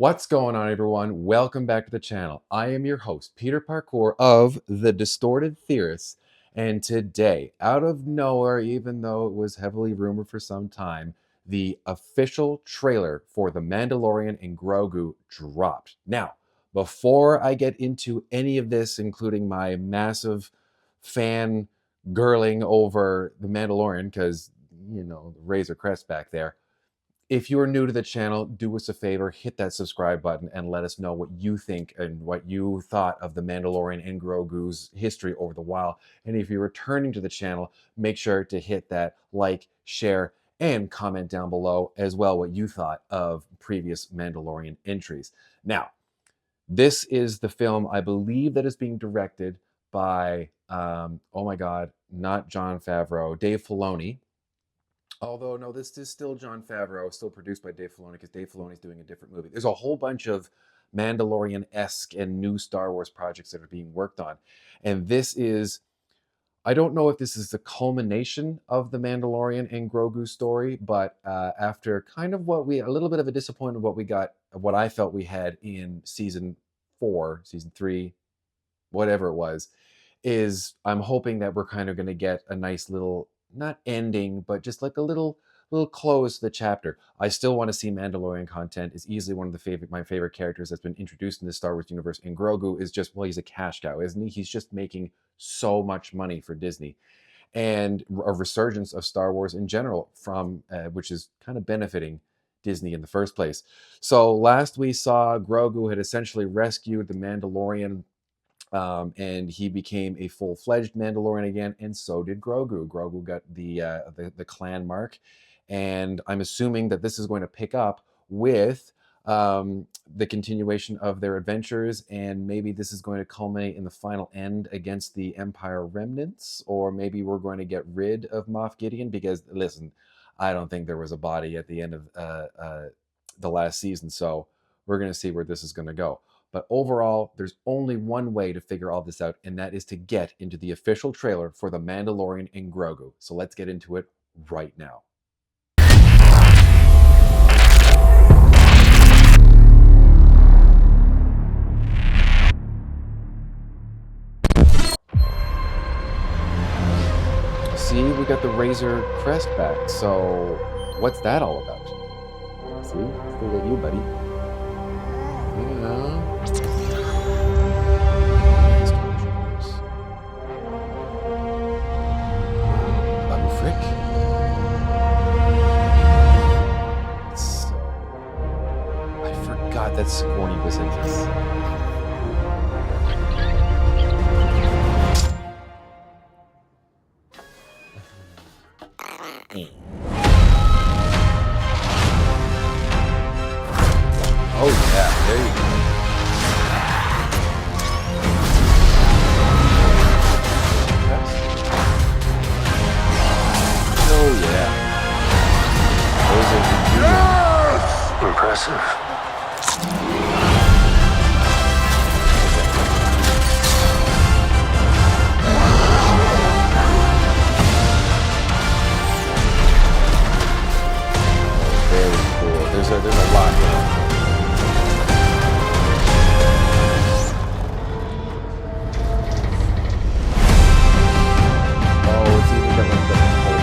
What's going on, everyone? Welcome back to the channel. I am your host, Peter Parkour of the Distorted Theorists, and today, out of nowhere, even though it was heavily rumored for some time, the official trailer for The Mandalorian and Grogu dropped. Now, before I get into any of this, including my massive fan girling over The Mandalorian, because, you know, the Razor Crest back there, if you are new to the channel, do us a favor, hit that subscribe button and let us know what you think and what you thought of the Mandalorian and Grogu's history over the while. And if you're returning to the channel, make sure to hit that like, share, and comment down below as well what you thought of previous Mandalorian entries. Now, this is the film, I believe, that is being directed by, oh my God, not Jon Favreau, Dave Filoni. Although, no, this is still Jon Favreau, still produced by Dave Filoni, because Dave Filoni's doing a different movie. There's a whole bunch of Mandalorian-esque and new Star Wars projects that are being worked on. And this is, I don't know if this is the culmination of the Mandalorian and Grogu story, but after kind of a little bit of a disappointment what we got, what I felt we had in season 4, season 3, whatever it was, is I'm hoping that we're kind of going to get a nice little, not ending, but just like a little close to the chapter. I still want to see Mandalorian content. Is easily one of my favorite characters that's been introduced in the Star Wars universe. And Grogu is just, well, he's a cash cow, isn't he? He's just making so much money for Disney, and a resurgence of Star Wars in general from which is kind of benefiting Disney in the first place. So last we saw, Grogu had essentially rescued the Mandalorian, and he became a full-fledged Mandalorian again, and so did Grogu. Grogu got the clan mark, and I'm assuming that this is going to pick up with the continuation of their adventures, and maybe this is going to culminate in the final end against the Empire remnants, or maybe we're going to get rid of Moff Gideon, because, listen, I don't think there was a body at the end of the last season, so we're going to see where this is going to go. But overall, there's only one way to figure all this out, and that is to get into the official trailer for The Mandalorian and Grogu. So let's get into it right now. See, we got the Razor Crest back. So what's that all about? See, still got you, buddy. Yeah. That Sigourney was in this. Oh yeah, there you go. Oh yeah. Those are impressive. There's a lot going on. Oh, it's even got like the whole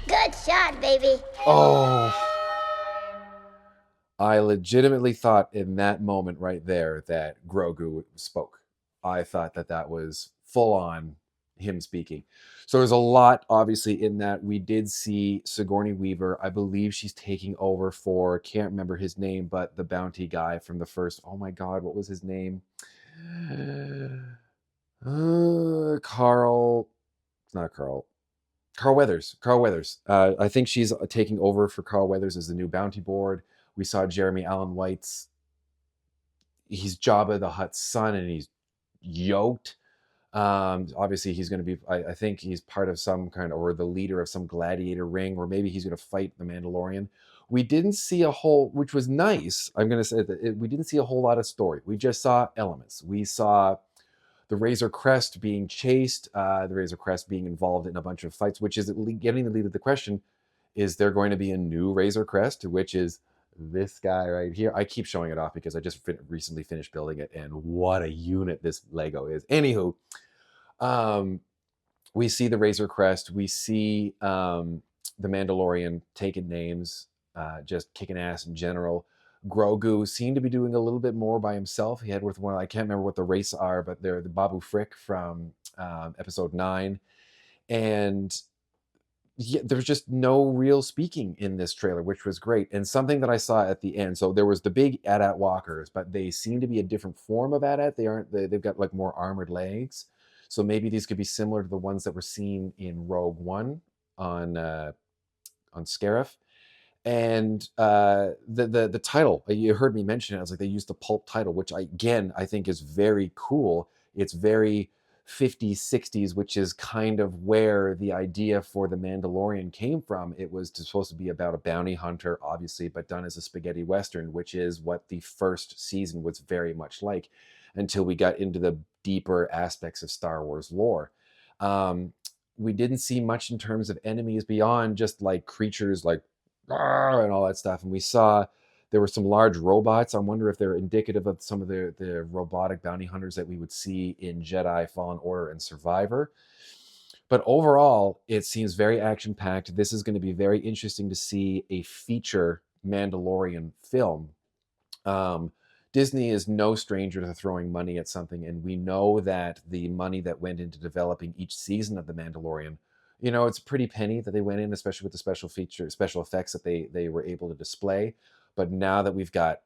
Good shot, baby. Oh. I legitimately thought in that moment right there that Grogu spoke. I thought that that was full on him speaking. So there's a lot, obviously, in that. We did see Sigourney Weaver. I believe she's taking over for, can't remember his name, but the bounty guy from the first, oh my God, what was his name? Carl, it's not Carl. Carl Weathers. Carl Weathers. I think she's taking over for Carl Weathers as the new bounty board. We saw Jeremy Allen White's, he's Jabba the Hutt's son, and he's yoked. Obviously, he's going to be, I think he's part of some kind of, or the leader of some gladiator ring, or maybe he's going to fight the Mandalorian. We didn't see a whole, which was nice. I'm going to say that we didn't see a whole lot of story. We just saw elements. We saw the Razor Crest being chased, the Razor Crest being involved in a bunch of fights, which is getting the lead of the question: is there going to be a new Razor Crest, which is this guy right here? I keep showing it off because I just recently finished building it, and what a unit this Lego is. Anywho, um, we see the Razor Crest, we see the Mandalorian taking names, just kicking ass in general. Grogu seemed to be doing a little bit more by himself. He had with one, I can't remember what the race are, but they're the Babu Frick from episode 9. And yeah, there's just no real speaking in this trailer, which was great. And something that I saw at the end, so there was the big AT-AT walkers, but they seem to be a different form of AT-AT. They've got like more armored legs. So maybe these could be similar to the ones that were seen in Rogue One on Scarif. And the title, you heard me mention it. I was like, they used the pulp title, which I think is very cool. It's very 50s, 60s, which is kind of where the idea for the Mandalorian came from. It was supposed to be about a bounty hunter, obviously, but done as a spaghetti western, which is what the first season was very much like, until we got into the deeper aspects of Star Wars lore. Um, we didn't see much in terms of enemies beyond just like creatures like and all that stuff. And we saw there were some large robots. I wonder if they're indicative of some of the robotic bounty hunters that we would see in Jedi Fallen Order and Survivor. But overall, it seems very action packed. This is going to be very interesting to see a feature Mandalorian film. um, Disney is no stranger to throwing money at something, and we know that the money that went into developing each season of The Mandalorian, it's a pretty penny that they went in, especially with the special effects that they were able to display. But now that we've got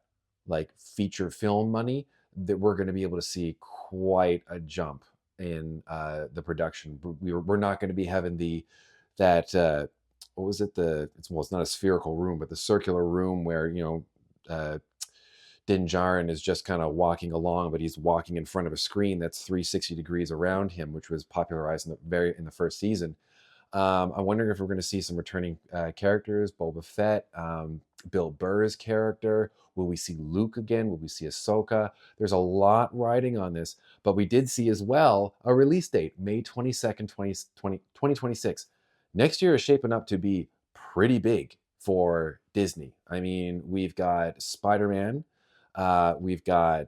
like feature film money, that we're going to be able to see quite a jump in the production. We're not going to be having that what was it, it's not a spherical room, but the circular room where Din Djarin is just kind of walking along, but he's walking in front of a screen that's 360 degrees around him, which was popularized in the first season. I'm wondering if we're going to see some returning characters, Boba Fett, Bill Burr's character. Will we see Luke again? Will we see Ahsoka? There's a lot riding on this, but we did see as well a release date, May 22nd, 2026. Next year is shaping up to be pretty big for Disney. I mean, we've got Spider-Man, we've got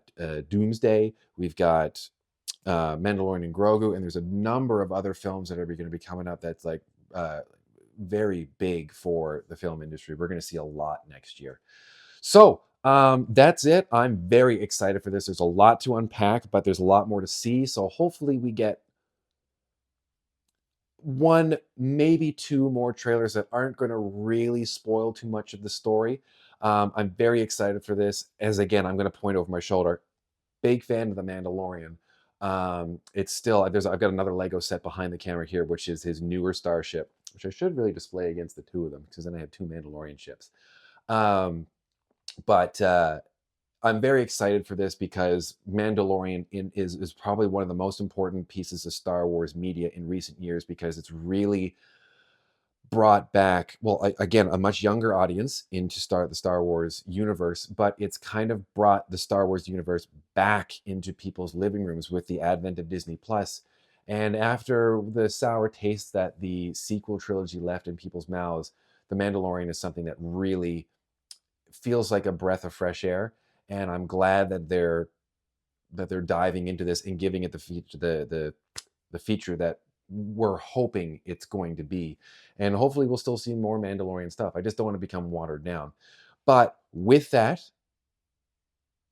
Doomsday, we've got Mandalorian and Grogu, and there's a number of other films that are going to be coming up that's like very big for the film industry. We're going to see a lot next year. So that's it. I'm very excited for this. There's a lot to unpack, but there's a lot more to see. So hopefully we get one, maybe two more trailers that aren't going to really spoil too much of the story. I'm very excited for this. As again, I'm going to point over my shoulder. Big fan of The Mandalorian. It's still, I've got another Lego set behind the camera here, which is his newer starship, which I should really display against the two of them, because then I have two Mandalorian ships. But I'm very excited for this because Mandalorian is probably one of the most important pieces of Star Wars media in recent years, because it's really brought back, well, again, a much younger audience into the Star Wars universe, but it's kind of brought the Star Wars universe back into people's living rooms with the advent of Disney Plus. And after the sour taste that the sequel trilogy left in people's mouths, The Mandalorian is something that really feels like a breath of fresh air. And I'm glad that they're diving into this and giving it the feature that we're hoping it's going to be. And hopefully we'll still see more Mandalorian stuff. I just don't want to become watered down. But with that,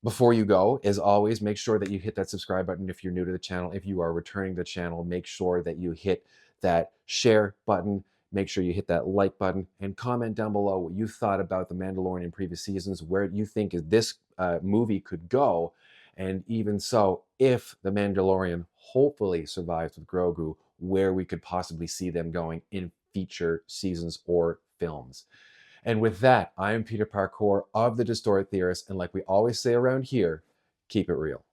before you go, as always, make sure that you hit that subscribe button if you're new to the channel. If you are returning to the channel, make sure that you hit that share button. Make sure you hit that like button and comment down below what you thought about The Mandalorian in previous seasons, where you think this movie could go. And even so, if The Mandalorian hopefully survives with Grogu, where we could possibly see them going in future seasons or films. And with that, I am Peter Parkour of the Distorted Theorists, and like we always say around here, keep it real.